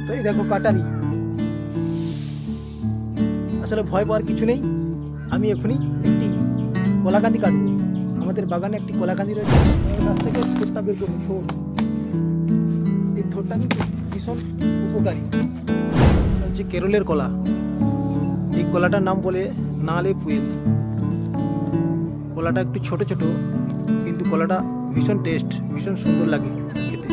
তো এই দেখো কাটারি, আসলে ভয় পাওয়ার কিছু নেই। আমি এখনই একটি কলাকান্দি কাটবো। আমাদের বাগানে একটি কলাকান্দি রয়েছে, গাছ থেকে থোড়টা বের করবো। থোড়, এই থোড়টা কিন্তু ভীষণ উপকারী। হচ্ছে কেরলের কলা। এই কলাটার নাম বলে নালে পুয়েল। কলাটা একটু ছোট ছোট, কিন্তু কলাটা ভীষণ টেস্ট, ভীষণ সুন্দর লাগে খেতে।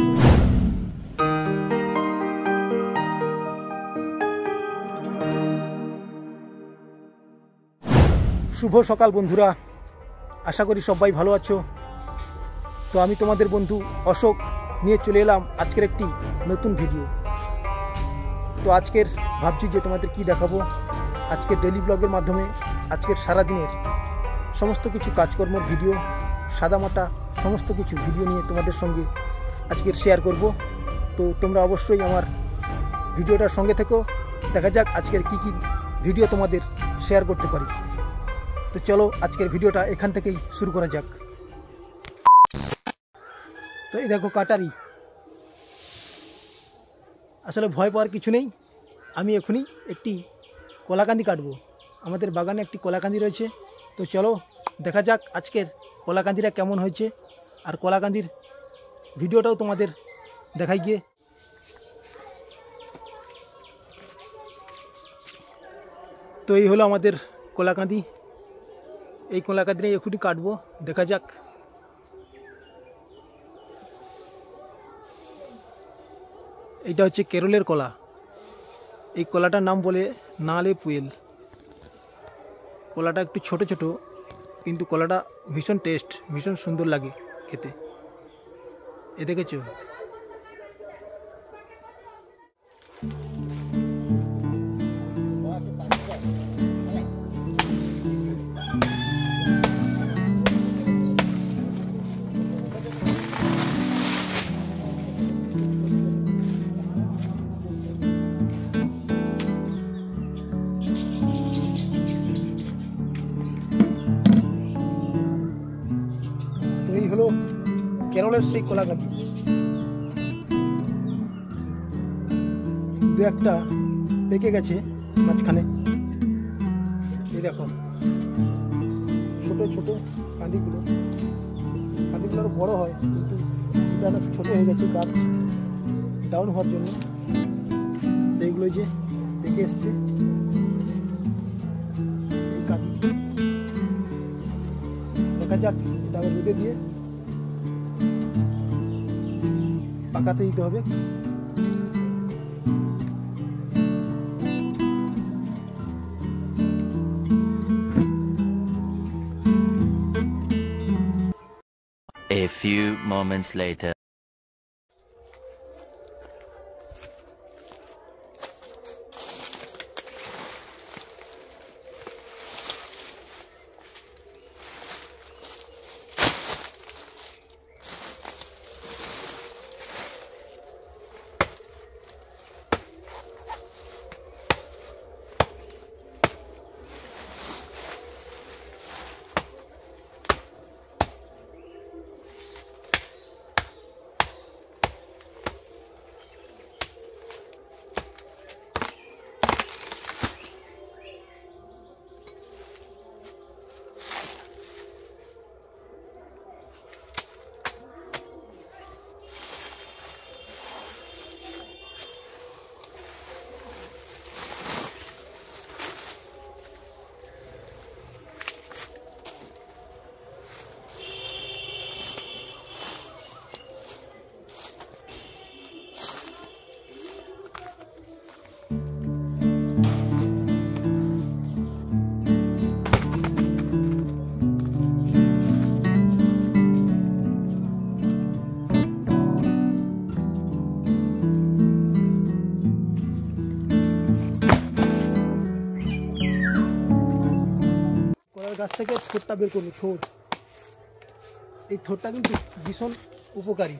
শুভ সকাল বন্ধুরা, আশা করি সবাই ভালো আছো। তো আমি তোমাদের বন্ধু অশোক নিয়ে চলে এলাম আজকের একটি নতুন ভিডিও। তো আজকের ভাবছি যে তোমাদের কি দেখাবো। আজকের ডেইলি ব্লগের মাধ্যমে আজকের সারাদিনের সমস্ত কিছু কাজকর্মের ভিডিও, সাদামাটা সমস্ত কিছু ভিডিও নিয়ে তোমাদের সঙ্গে আজকের শেয়ার করব। তো তোমরা অবশ্যই আমার ভিডিওটার সঙ্গে থেকো, দেখা যাক আজকের কি কি ভিডিও তোমাদের শেয়ার করতে পারি। তো চলো আজকের ভিডিওটা এখান থেকেই শুরু করা যাক। তো এই দেখো কাটারি, আসলে ভয় পাওয়ার কিছু নেই। আমি এখনই একটি কলাকান্দি কাটবো। আমাদের বাগানে একটি কলাকান্দি রয়েছে। তো চলো দেখা যাক আজকের কলাকান্দিটা কেমন হয়েছে, আর কলাকান্দির ভিডিওটাও তোমাদের দেখাই গিয়ে। তো এই হলো আমাদের কলাকান্দি। এই কলাকান্দিটা এখনই কাটবো, দেখা যাক। এইটা হচ্ছে কেরলের কলা। এই কলাটার নাম বলে নালে পুয়েল। কলাটা একটু ছোট ছোট, কিন্তু কলাটা ভীষণ টেস্ট, ভীষণ সুন্দর লাগে খেতে। এ দেখেছো? এই হলো কেরলের সেই কলাকান্দি। দু একটা পেকে গেছে মাঝখানে। এই দেখো ছোট ছোট কান্দিগুলো আরো বড় হয়, কিন্তু এটা অনেক ছোট হয়ে গেছে গাছ ডাউন হওয়ার জন্য। এইগুলো যে পেকে এসছে এই কান্দি, দেখা যাক এটা আবার রোদে দিয়ে পাকাতে দিতে হবে। A few moments later. গাছ থেকে থোড়টা বের করবো। থোড়, এই থোড়টা কিন্তু ভীষণ উপকারী,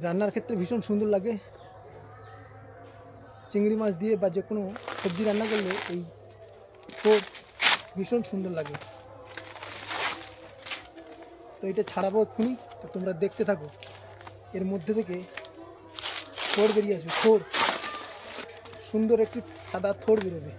রান্নার ক্ষেত্রে ভীষণ সুন্দর লাগে। চিংড়ি মাছ দিয়ে বা যে কোনো সবজি রান্না করলে এই থোড় ভীষণ সুন্দর লাগে। তো এটা ছাড়াবো এক্ষুনি, তো তোমরা দেখতে থাকো। এর মধ্যে থেকে থোড় বেরিয়ে আসবে, থোড়, সুন্দর একটি সাদা থোড় বেরোবে।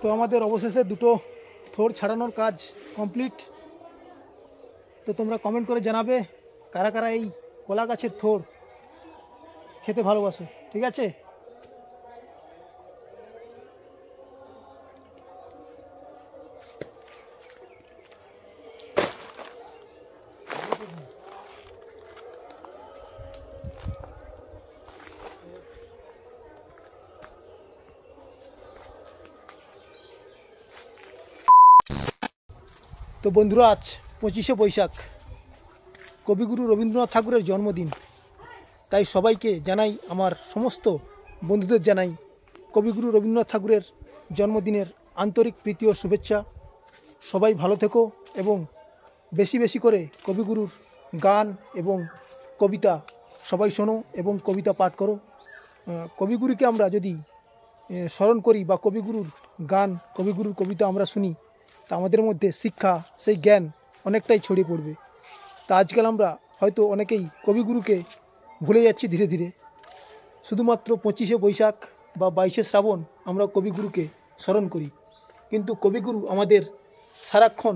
তো আমাদের অবশেষে দুটো থোড় ছাড়ানোর কাজ কমপ্লিট। তো তোমরা কমেন্ট করে জানাবে কারা কারা এই কলা গাছের থোড় খেতে ভালোবাসে, ঠিক আছে? তো বন্ধুরা, আজ 25শে বৈশাখ, কবিগুরু রবীন্দ্রনাথ ঠাকুরের জন্মদিন। তাই সবাইকে জানাই, আমার সমস্ত বন্ধুদের জানাই কবিগুরু রবীন্দ্রনাথ ঠাকুরের জন্মদিনের আন্তরিক প্রীতি ও শুভেচ্ছা। সবাই ভালো থেকো এবং বেশি বেশি করে কবিগুরুর গান এবং কবিতা সবাই শোনো এবং কবিতা পাঠ করো। কবিগুরুকে আমরা যদি স্মরণ করি বা কবিগুরুর গান, কবিগুরুর কবিতা আমরা শুনি, তা আমাদের মধ্যে শিক্ষা, সেই জ্ঞান অনেকটাই ছড়িয়ে পড়বে। তা আজকাল আমরা হয়তো অনেকেই কবিগুরুকে ভুলে যাচ্ছি ধীরে ধীরে। শুধুমাত্র 25শে বৈশাখ বা 22শে শ্রাবণ আমরা কবিগুরুকে স্মরণ করি, কিন্তু কবিগুরু আমাদের সারাক্ষণ,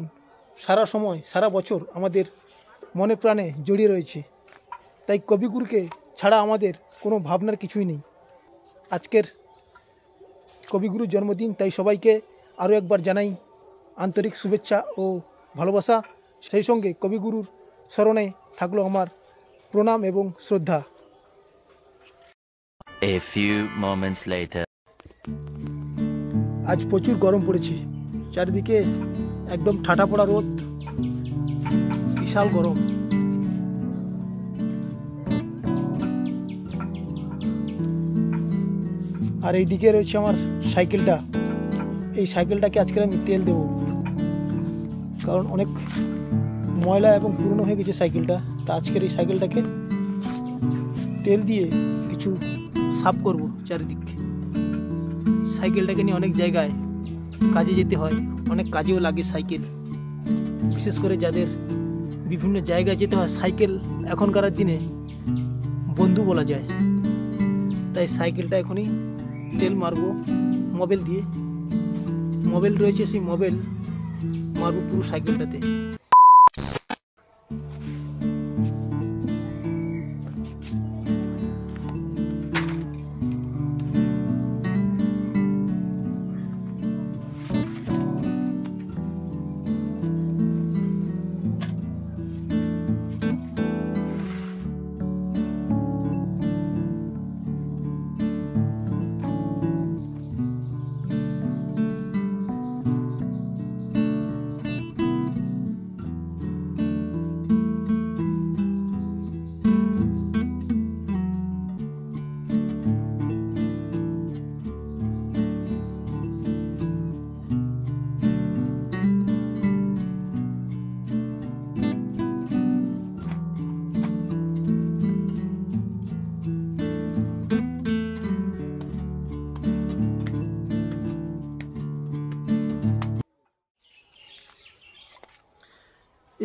সারা সময়, সারা বছর আমাদের মনে প্রাণে জড়িয়ে রয়েছে। তাই কবিগুরুকে ছাড়া আমাদের কোনো ভাবনার কিছুই নেই। আজকের কবিগুরুর জন্মদিন, তাই সবাইকে আরও একবার জানাই আন্তরিক শুভেচ্ছা ও ভালোবাসা। সেই সঙ্গে কবিগুরুর স্মরণে থাকলো আমার প্রণাম এবং শ্রদ্ধা। A few moments later. আজ প্রচুর গরম পড়েছে, চারিদিকে একদম ঠাটা পড়া রোদ, বিশাল গরম। আর এইদিকে রয়েছে আমার সাইকেলটা। এই সাইকেলটাকে আজকে আমি তেল দেবো, কারণ অনেক ময়লা এবং পুরনো হয়ে গেছে সাইকেলটা। তা আজকের এই সাইকেলটাকে তেল দিয়ে কিছু সাফ করব চারিদিক। সাইকেলটাকে নিয়ে অনেক জায়গায় কাজে যেতে হয়, অনেক কাজেও লাগে সাইকেল। বিশেষ করে যাদের বিভিন্ন জায়গায় যেতে হয়, সাইকেল এখনকার দিনে বন্ধু বলা যায়। তাই সাইকেলটা এখনই তেল মারবো মোবিল দিয়ে। মোবিল রয়েছে, সেই মোবিল মারবো পুরো সাইকেলটাতে।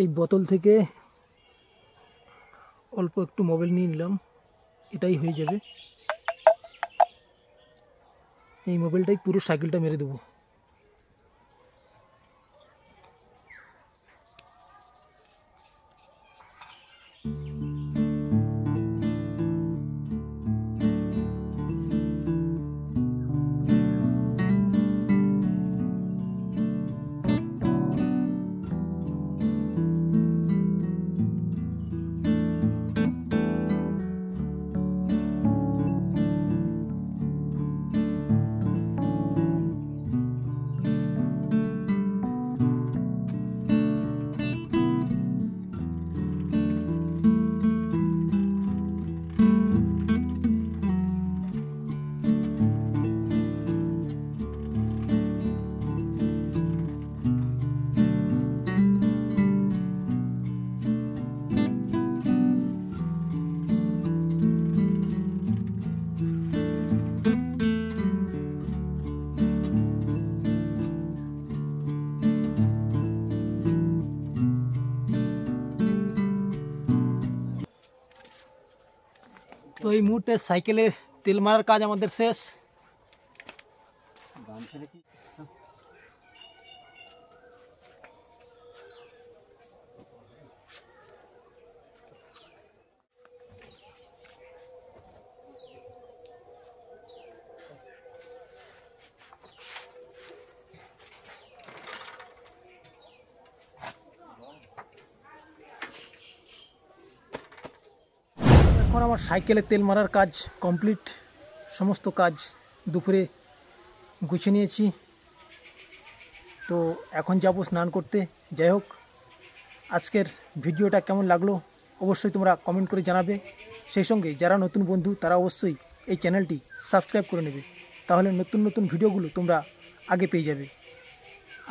এই বোতল থেকে অল্প একটু মোবিল নিয়ে নিলাম, এটাই হয়ে যাবে। এই মোবিলটাই পুরো সাইকেলটা মেরে দেবো। তো এই মুহূর্তে সাইকেলের তেল মারার কাজ আমাদের শেষ। এখন আমার সাইকেলে তেল মারার কাজ কমপ্লিট, সমস্ত কাজ দুপুরে গুছিয়ে নিয়েছি। তো এখন যাব স্নান করতে। যাই হোক, আজকের ভিডিওটা কেমন লাগলো অবশ্যই তোমরা কমেন্ট করে জানাবে। সেই সঙ্গে যারা নতুন বন্ধু তারা অবশ্যই এই চ্যানেলটি সাবস্ক্রাইব করে নেবে, তাহলে নতুন নতুন ভিডিওগুলো তোমরা আগে পেয়ে যাবে।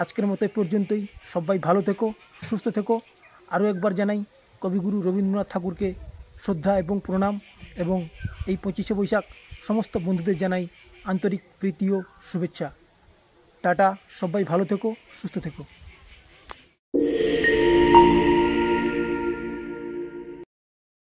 আজকের মতো এই পর্যন্তই। সবাই ভালো থেকো, সুস্থ থেকো। আরও একবার জানাই কবিগুরু রবীন্দ্রনাথ ঠাকুরকে শ্রদ্ধা এবং প্রণাম, এবং এই 25শে বৈশাখ সমস্ত বন্ধুদের জানাই আন্তরিক প্রীতি ও শুভেচ্ছা। টাটা, সবাই ভালো থেকো, সুস্থ থেকো।